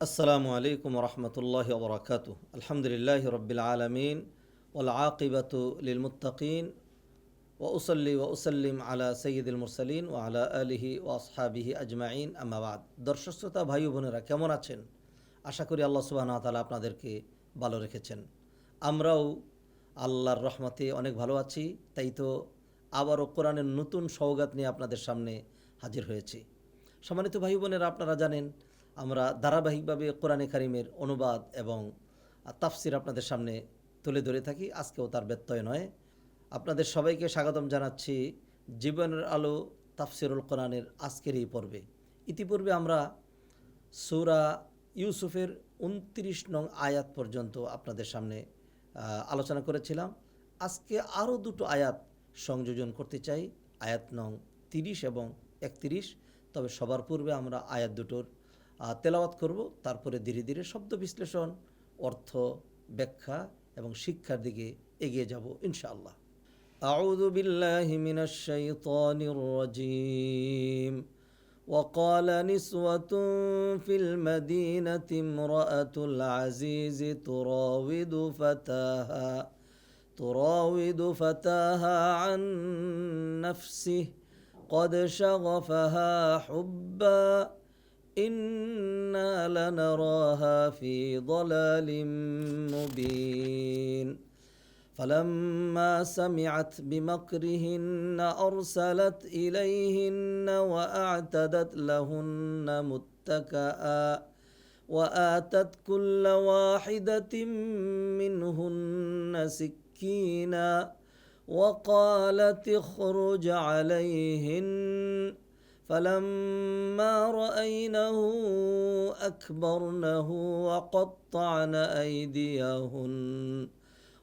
আসসালামু আলাইকুম রহমতুল্লাহ ওবরাকাতু। আলহামদুলিল্লাহ রব্বিল আলমিন ওয়াল আকিবাতু লিল মুত্তাকিন ওয়া উসাল্লি ওয়া উসাল্লিম আলা সৈয়দুল মুরসালিন ওয়া আলা আলিহি ওয়া আসহাবিহি আজমাইন, আম্মা বাদ। দর্শক শ্রোতা ভাই ও বোনেরা, কেমন আছেন? আশা করি আল্লাহ সুবহানাহু ওয়া তাআলা আপনাদেরকে ভালো রেখেছেন। আমরাও আল্লাহর রহমতে অনেক ভালো আছি। তাই তো আবারও কোরআনের নতুন সওগাত নিয়ে আপনাদের সামনে হাজির হয়েছি। সম্মানিত ভাই বোনেরা, আপনারা জানেন আমরা ধারাবাহিকভাবে কোরআনে কারিমের অনুবাদ এবং তাফসির আপনাদের সামনে তুলে ধরে থাকি। আজকেও তার ব্যত্যয় নয়। আপনাদের সবাইকে স্বাগতম জানাচ্ছি জীবনের আলো তাফসিরুল কোরআনের আজকের এই পর্বে। ইতিপূর্বে আমরা সূরা ইউসুফের ২৯ নং আয়াত পর্যন্ত আপনাদের সামনে আলোচনা করেছিলাম। আজকে আরও দুটো আয়াত সংযোজন করতে চাই, আয়াত নং ৩০ এবং ৩১। তবে সবার পূর্বে আমরা আয়াত দুটোর তেলাওয়াত করব, তারপরে ধীরে ধীরে শব্দ বিশ্লেষণ, অর্থ, ব্যাখ্যা এবং শিক্ষার দিকে এগিয়ে যাব ইনশাআল্লাহ। আউযু বিল্লাহি মিনাশ শাইতানির রাজীম। وقال نسوة في المدينة امرأة العزيز تراود فتاها عن نفسه قد شغفها حبا إنا لنراها في ضلال مبين فلما سمعت بمكرهن أرسلت إليهن وأعتدت لهن متكئا وآتت كل واحدة منهن سكينا وقالت اخرج عليهن فلما رأينه أكبرنه وقطعن أيديهن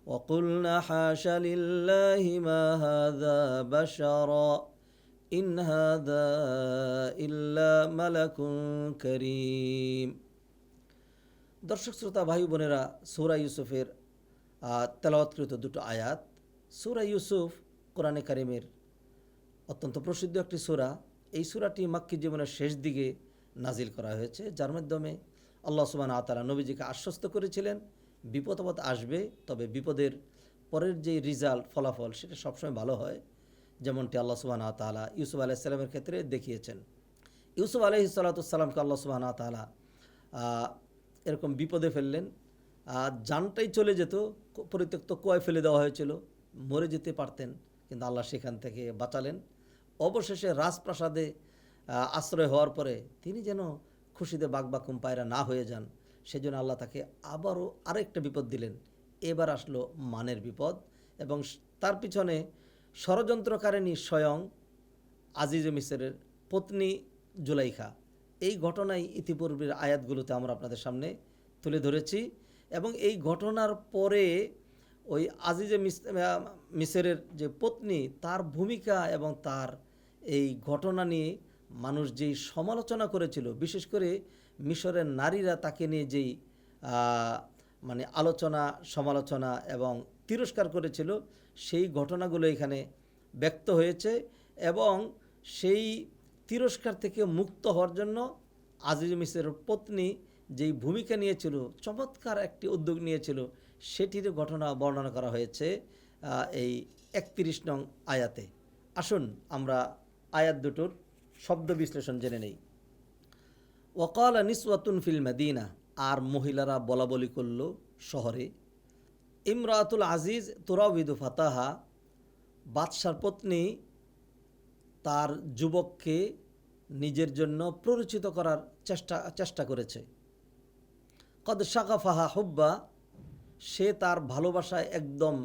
وقلن حاش لله ما هذا بشرا إن هذا إلا ملك كريم। দর্শক শ্রোতা ভাই বোনেরা, সূরা ইউসুফের তেলাওয়াতকৃত দুটো আয়াত। সূরা ইউসুফ কোরআনে কারিমের অত্যন্ত প্রসিদ্ধ একটি সূরা। এই সূরাটি মাক্কী জীবনের শেষ দিকে নাজিল করা হয়েছে, যার মাধ্যমে আল্লাহ সুবহানাহু ওয়া তাআলা নবীজিকে আশ্বস্ত করেছিলেন বিপদ আপদ আসবে, তবে বিপদের পরের যে রিজাল্ট, ফলাফল, সেটা সবসময় ভালো হয়, যেমনটি আল্লাহ সুবহানাহু ওয়া তাআলা ইউসুফ আলাইহিস সালামের ক্ষেত্রে দেখিয়েছেন। ইউসুফ আলাইহিস সালাতুসসালামকে আল্লাহ সুবহানাহু ওয়া তাআলা এরকম বিপদে ফেললেন, জানটাই চলে যেত, পরিত্যক্ত কুয়ায় ফেলে দেওয়া হয়েছিল, মরে যেতে পারতেন, কিন্তু আল্লাহ সেখান থেকে বাঁচালেন। অবশেষে রাজপ্রাসাদে আশ্রয় হওয়ার পরে তিনি যেন খুশিতে বাকবাকুম পায়রা না হয়ে যান, সেজন্য আল্লাহ তাকে আবারও আরেকটা বিপদ দিলেন। এবার আসলো মানের বিপদ, এবং তার পিছনে ষড়যন্ত্রকারিণী স্বয়ং আজিজে মিসরের পত্নী জুলাইখা। এই ঘটনাই ইতিপূর্বের আয়াতগুলোতে আমরা আপনাদের সামনে তুলে ধরেছি, এবং এই ঘটনার পরে ওই আজিজে মিসরের যে পত্নী, তার ভূমিকা এবং তার এই ঘটনা নিয়ে মানুষ যেই সমালোচনা করেছিল, বিশেষ করে মিশরের নারীরা তাকে নিয়ে যেই আলোচনা, সমালোচনা এবং তিরস্কার করেছিল, সেই ঘটনাগুলো এখানে ব্যক্ত হয়েছে। এবং সেই তিরস্কার থেকে মুক্ত হওয়ার জন্য আজিজ মিসরের পত্নী যেই ভূমিকা নিয়েছিল, চমৎকার একটি উদ্যোগ নিয়েছিল, সেটির ঘটনা বর্ণনা করা হয়েছে এই ৩১ নং আয়াতে। আসুন আমরা আয়াত দুটোর শব্দ বিশ্লেষণ জেনে নেই। ওয়াকাল নিসওয়াতুন ফিল মাদিনা, আর মহিলারা বলা বলি করল শহরে, ইমরাতুল আজিজ তুরাউইদু ফাতাহা, বাদশার পত্নী তার যুবককে নিজের জন্য প্ররোচিত করার চেষ্টা করেছে। কদ শাগাফাহা হুব্বা, সে তার ভালোবাসায় একদম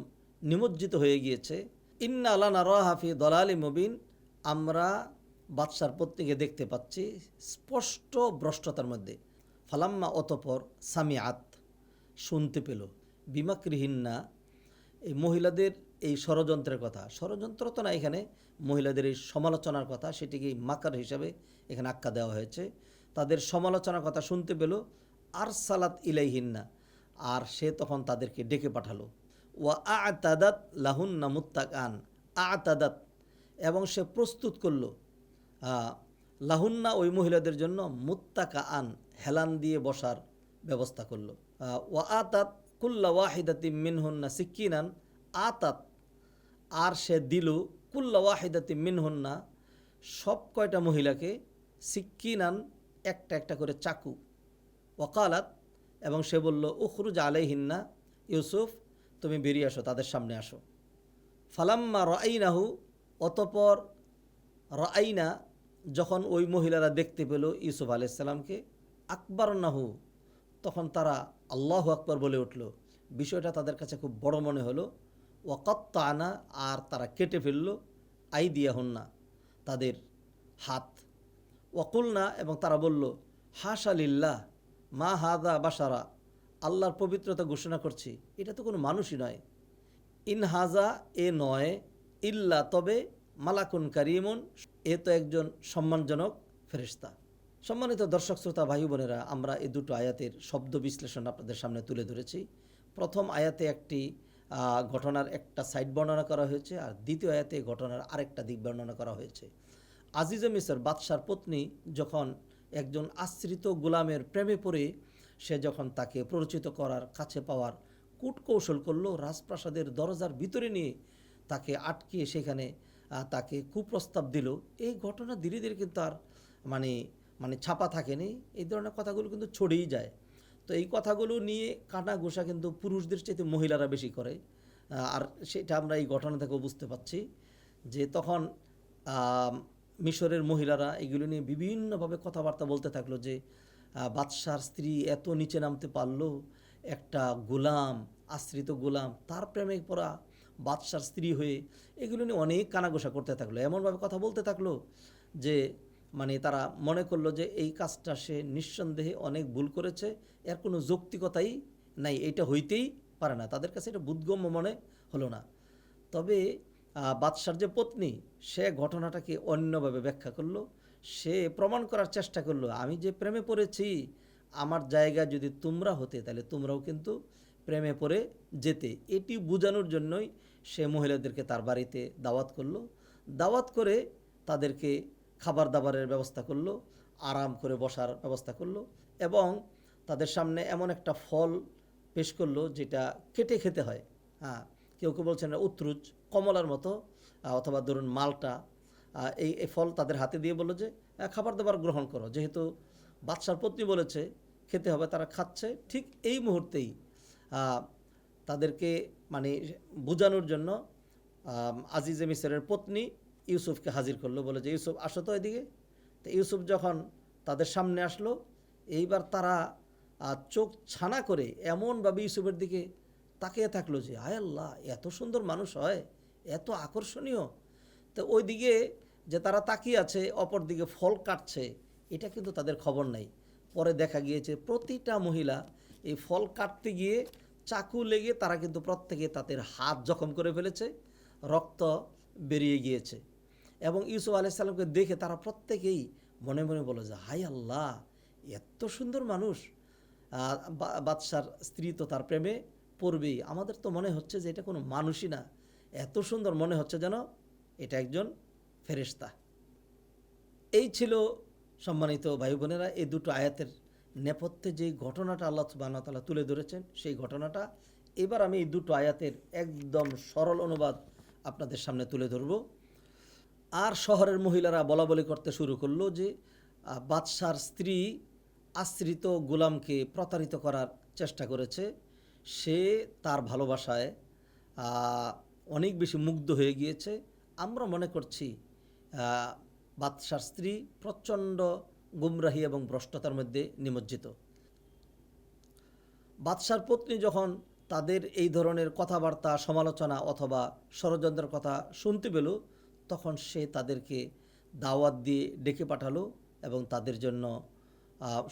নিমজ্জিত হয়ে গিয়েছে। ইন্না লানারাহা ফি দালালিম মুবিন, আমরা বাদশার পত্নীকে দেখতে পাচ্ছি স্পষ্ট ভ্রষ্টতার মধ্যে। ফালাম্মা, অতপর, সামিআত, শুনতে পেল, বিমাকরিহিন্না, এই মহিলাদের এই ষড়যন্ত্রের কথা, ষড়যন্ত্র তো না, এখানে মহিলাদের এই সমালোচনার কথা, সেটিকে মাকার হিসাবে এখানে আখ্যা দেওয়া হয়েছে। তাদের সমালোচনার কথা শুনতে পেল, আর সালাত ইলাইহিন্না, আর সে তখন তাদেরকে ডেকে পাঠালো। ওয়া আ'তাদাত লাহুন্না মুত্তাকান, আ'তাদাত, এবং সে প্রস্তুত করলো লাহুন্না, ওই মহিলাদের জন্য, মুত্তাকা আন, হেলান দিয়ে বসার ব্যবস্থা করলো। ওয়া আতাত কুল্লা ওয়াহিদাতিম মিনহুন্না সিক্কিনান, আতাত আর সে দিল, কুল্লা ওয়াহিদাতিম মিনহুন্না সব কয়টা মহিলাকে, সিক্কিনান একটা একটা করে চাকু, ওয়াকালাত এবং সে বলল, উখরুজ আলাইহিন্না, ইউসুফ তুমি বেরিয়ে আসো, তাদের সামনে আসো। ফালাম্মা রাআইনাহু, অতপর রাআইনা যখন ওই মহিলারা দেখতে পেল ইউসুফ আলাইহিস সালামকে, আকবারনাহু তখন তারা আল্লাহু আকবার বলে উঠল। বিষয়টা তাদের কাছে খুব বড় মনে হলো। ওয়াকাত্তানা আর তারা কেটে ফেলল আইদিয়াহুন্না তাদের হাত। ওয়াকুলনা এবং তারা বলল, হাশা লিল্লাহ মা হাদা বাশারা, আল্লাহর পবিত্রতা ঘোষণা করছি, এটা তো কোনো মানুষই নয়। ইন হাজা এ নয়, ইল্লা তবে মালাকুন কারিমুন, এ তো একজন সম্মানজনক ফেরেশতা। সম্মানিত দর্শক শ্রোতা ভাই বোনেরা, আমরা এই দুটো আয়াতের শব্দ বিশ্লেষণ আপনাদের সামনে তুলে ধরেছি। প্রথম আয়াতে একটি ঘটনার একটা সাইড বর্ণনা করা হয়েছে, আর দ্বিতীয় আয়াতে ঘটনার আরেকটা দিক বর্ণনা করা হয়েছে। আজিজে মিসর বাদশার পত্নী যখন একজন আশ্রিত গোলামের প্রেমে পড়ে সে যখন তাকে প্ররোচিত করার, কাছে পাওয়ার কূটকৌশল করলো, রাজপ্রাসাদের দরজার ভিতরে নিয়ে তাকে আটকিয়ে সেখানে তাকে কুপ্রস্তাব দিল, এই ঘটনা ধীরে ধীরে কিন্তু আর মানে ছাপা থাকেনি। এই ধরনের কথাগুলো কিন্তু ছড়িয়েই যায়। তো এই কথাগুলো নিয়ে কানা ঘোষা কিন্তু পুরুষদের চাইতে মহিলারা বেশি করে। আর সেটা আমরা এই ঘটনা থেকেও বুঝতে পারছি যে তখন মিশরের মহিলারা এগুলো নিয়ে বিভিন্নভাবে কথাবার্তা বলতে থাকলো যে বাদশার স্ত্রী এত নিচে নামতে পারলো, একটা গোলাম, আশ্রিত গোলাম, তার প্রেমে পড়া বাদশার স্ত্রী হয়ে, এগুলো নিয়ে অনেক কানাঘোষা করতে থাকলো। এমনভাবে কথা বলতে থাকলো যে তারা মনে করলো যে এই কাজটা সে নিঃসন্দেহে অনেক ভুল করেছে, এর কোনো যৌক্তিকতাই নাই, এটা হইতেই পারে না। তাদের কাছে এটা বোধগম্য মনে হলো না। তবে বাদশার যে পত্নী, সে ঘটনাটাকে অন্যভাবে ব্যাখ্যা করলো। সে প্রমাণ করার চেষ্টা করলো, আমি যে প্রেমে পড়েছি, আমার জায়গায় যদি তোমরা হতে তাহলে তোমরাও কিন্তু প্রেমে পড়ে যেতে। এটি বোঝানোর জন্যই সে মহিলাদেরকে তার বাড়িতে দাওয়াত করলো। দাওয়াত করে তাদেরকে খাবার দাবারের ব্যবস্থা করলো, আরাম করে বসার ব্যবস্থা করলো এবং তাদের সামনে এমন একটা ফল পেশ করলো যেটা কেটে খেতে হয়। কেউ কেউ বলছেন উত্রুজ, কমলার মতো, অথবা ধরুন মালটা, এই ফল তাদের হাতে দিয়ে বললো যে খাবার দাবার গ্রহণ করো। যেহেতু বাদশার পত্নী বলেছে খেতে হবে, তারা খাচ্ছে। ঠিক এই মুহূর্তেই তাদেরকে বোঝানোর জন্য আজিজে মিসরের পত্নী ইউসুফকে হাজির করলো, বলে যে ইউসুফ আসো তো এদিকে। তো ইউসুফ যখন তাদের সামনে আসলো, এইবার তারা চোখ ছানা করে এমনভাবে ইউসুফের দিকে তাকিয়ে থাকলো যে হায় আল্লাহ, এত সুন্দর মানুষ হয়, এত আকর্ষণীয়। তো ওই দিকে যে তারা তাকিয়ে আছে, অপর দিকে ফল কাটছে, এটা কিন্তু তাদের খবর নাই। পরে দেখা গিয়েছে প্রতিটা মহিলা এই ফল কাটতে গিয়ে চাকু লেগে তারা কিন্তু প্রত্যেকে তাদের হাত জখম করে ফেলেছে, রক্ত বেরিয়ে গিয়েছে। এবং ইউসুফ আলাইহিস সালামকে দেখে তারা প্রত্যেকেই মনে মনে বলে যে হায় আল্লাহ, এত সুন্দর মানুষ, বাদশার স্ত্রী তো তার প্রেমে পড়বেই, আমাদের তো মনে হচ্ছে যে এটা কোনো মানুষই না, এত সুন্দর মনে হচ্ছে যেন এটা একজন ফেরেশতা। এই ছিল সম্মানিত ভাই বোনেরা এই দুটো আয়াতের নেপথ্যে যে ঘটনাটা আল্লাহ সুবহানাহু ওয়া তাআলা তুলে ধরেছেন, সেই ঘটনাটা এবার আমি এই দুটো আয়াতের একদম সরল অনুবাদ আপনাদের সামনে তুলে ধরব। আর শহরের মহিলারা বলা বলি করতে শুরু করলো যে বাদশার স্ত্রী আশ্রিত গোলামকে প্রতারিত করার চেষ্টা করেছে, সে তার ভালোবাসায় অনেক বেশি মুগ্ধ হয়ে গিয়েছে। আমরা মনে করছি বাদশার স্ত্রী প্রচণ্ড গুমরাহি এবং ভ্রষ্টতার মধ্যে নিমজ্জিত। বাদশার পত্নী যখন তাদের এই ধরনের কথাবার্তা, সমালোচনা অথবা ষড়যন্ত্রের কথা শুনতে পেল, তখন সে তাদেরকে দাওয়াত দিয়ে ডেকে পাঠালো এবং তাদের জন্য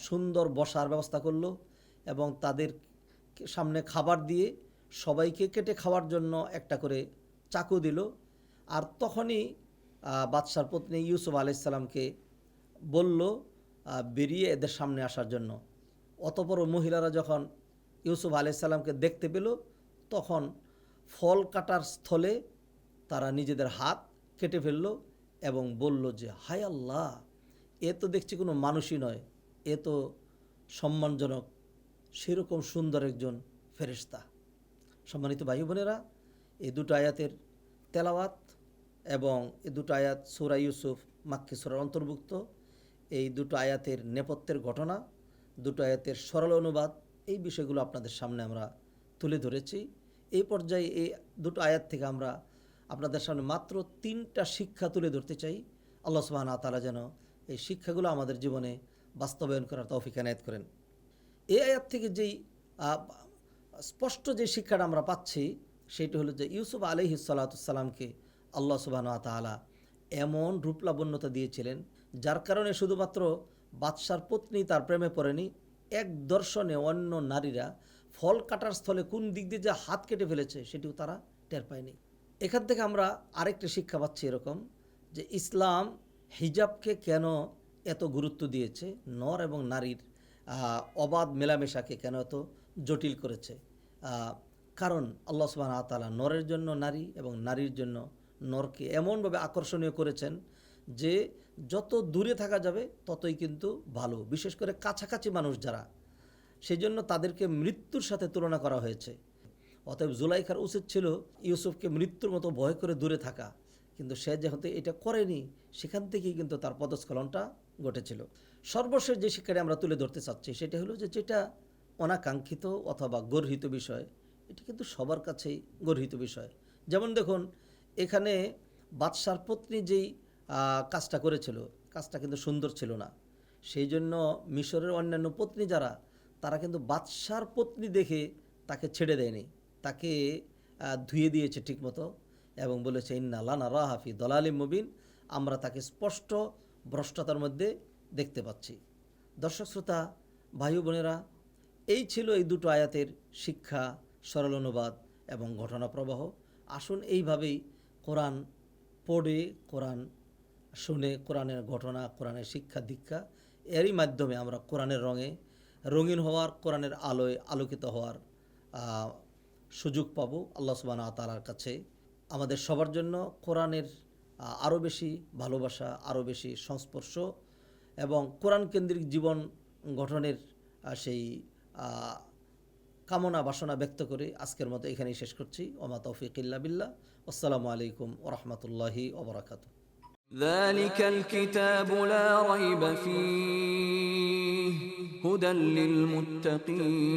সুন্দর বসার ব্যবস্থা করলো এবং তাদের সামনে খাবার দিয়ে সবাইকে কেটে খাওয়ার জন্য একটা করে চাকু দিল। আর তখনই বাদশার পত্নী ইউসুফ আলাইহিস সালামকে বলল বেরিয়ে এদের সামনে আসার জন্য। অতঃপর মহিলারা যখন ইউসুফ আলাইহিস সালামকে দেখতে পেল, তখন ফল কাটার স্থলে তারা নিজেদের হাত কেটে ফেলল এবং বলল যে হায় আল্লাহ, এ তো দেখছি কোনো মানুষই নয়, এ তো সম্মানজনক সেরকম সুন্দর একজন ফেরেশতা। সম্মানিত ভাই বোনেরা, এই দুটো আয়াতের তেলাওয়াত এবং এই দুটো আয়াত সূরা ইউসুফ মাক্কি সূরার অন্তর্ভুক্ত। এই দুটো আয়াতের নেপথ্যের ঘটনা, দুটো আয়াতের সরল অনুবাদ, এই বিষয়গুলো আপনাদের সামনে আমরা তুলে ধরেছি। এই পর্যায়ে এই দুটো আয়াত থেকে আমরা আপনাদের সামনে মাত্র 3টা শিক্ষা তুলে ধরতে চাই। আল্লাহ সুবহানাহু ওয়া তাআলা যেন এই শিক্ষাগুলো আমাদের জীবনে বাস্তবায়ন করার তৌফিক এনায়েত করেন। এই আয়াত থেকে যেই স্পষ্ট যে শিক্ষাটা আমরা পাচ্ছি সেটি হলো যে ইউসুফ আলাইহিস সালাতু সালামকে আল্লাহ সুবহানাহু ওয়া তাআলা এমন রূপলাবণ্যতা দিয়েছিলেন যার কারণে শুধুমাত্র বাদশার পত্নী তার প্রেমে পড়েনি, এক দর্শনে অন্য নারীরা ফল কাটার স্থলে কোন দিক দিয়ে যে হাত কেটে ফেলেছে সেটিও তারা টের পায়নি। এখান থেকে আমরা আরেকটা শিক্ষা পাচ্ছি এরকম যে ইসলাম হিজাবকে কেন এত গুরুত্ব দিয়েছে, নর এবং নারীর অবাধ মেলামেশাকে কেন এত জটিল করেছে। কারণ আল্লাহ সুবহানাহু ওয়া তাআলা নরের জন্য নারী এবং নারীর জন্য নরকে এমনভাবে আকর্ষণীয় করেছেন যে যত দূরে থাকা যাবে ততই কিন্তু ভালো, বিশেষ করে কাছাকাছি মানুষ যারা, সেই জন্য তাদেরকে মৃত্যুর সাথে তুলনা করা হয়েছে। অতএব জুলাইখার উচিত ছিল ইউসুফকে মৃত্যুর মতো ভয় করে দূরে থাকা, কিন্তু সে যেহেতু এটা করেনি সেখান থেকেই কিন্তু তার পদস্খলনটা ঘটেছিল। সর্বশেষ যে শিক্ষাটি আমরা তুলে ধরতে চাচ্ছি সেটা হলো যে যেটা অনাকাঙ্ক্ষিত অথবা গর্হিত বিষয়, এটি কিন্তু সবার কাছেই গর্হিত বিষয়। যেমন দেখুন, এখানে বাদশার পত্নী যেই কাজটা করেছিল, কাজটা কিন্তু সুন্দর ছিল না। সেই জন্য মিশরের অন্যান্য পত্নী যারা, তারা কিন্তু বাদশার পত্নী দেখে তাকে ছেড়ে দেয়নি, তাকে ধুয়ে দিয়েছে ঠিকমতো এবং বলেছে ইন্না লানারাহা ফি দালালিম মুবিন, আমরা তাকে স্পষ্ট ভ্রষ্টতার মধ্যে দেখতে পাচ্ছি। দর্শক শ্রোতা, ভাই বোনেরা, এই ছিল এই দুটো আয়াতের শিক্ষা, সরল অনুবাদ এবং ঘটনা প্রবাহ। আসুন এইভাবেই কোরআন পড়ে, কোরআন শুনে, কোরআনের ঘটনা, কোরআনের শিক্ষা দীক্ষা, এরই মাধ্যমে আমরা কোরআনের রঙে রঙিন হওয়ার, কোরআনের আলোয় আলোকিত হওয়ার সুযোগ পাব আল্লাহ সুবহানাহু ওয়া তাআলার কাছে। আমাদের সবার জন্য কোরআনের আরও বেশি ভালোবাসা, আরও বেশি সংস্পর্শ এবং কোরআন কেন্দ্রিক জীবন গঠনের সেই কামনা বাসনা ব্যক্ত করে আজকের মতো এখানেই শেষ করছি। ওমা তৌফিক ইল্লা বিল্লাহ। আসসালামু আলাইকুম ওয়া রাহমাতুল্লাহি ওয়া বারাকাতুহু। ذلك الكتاب لا ريب فيه هدى للمتقين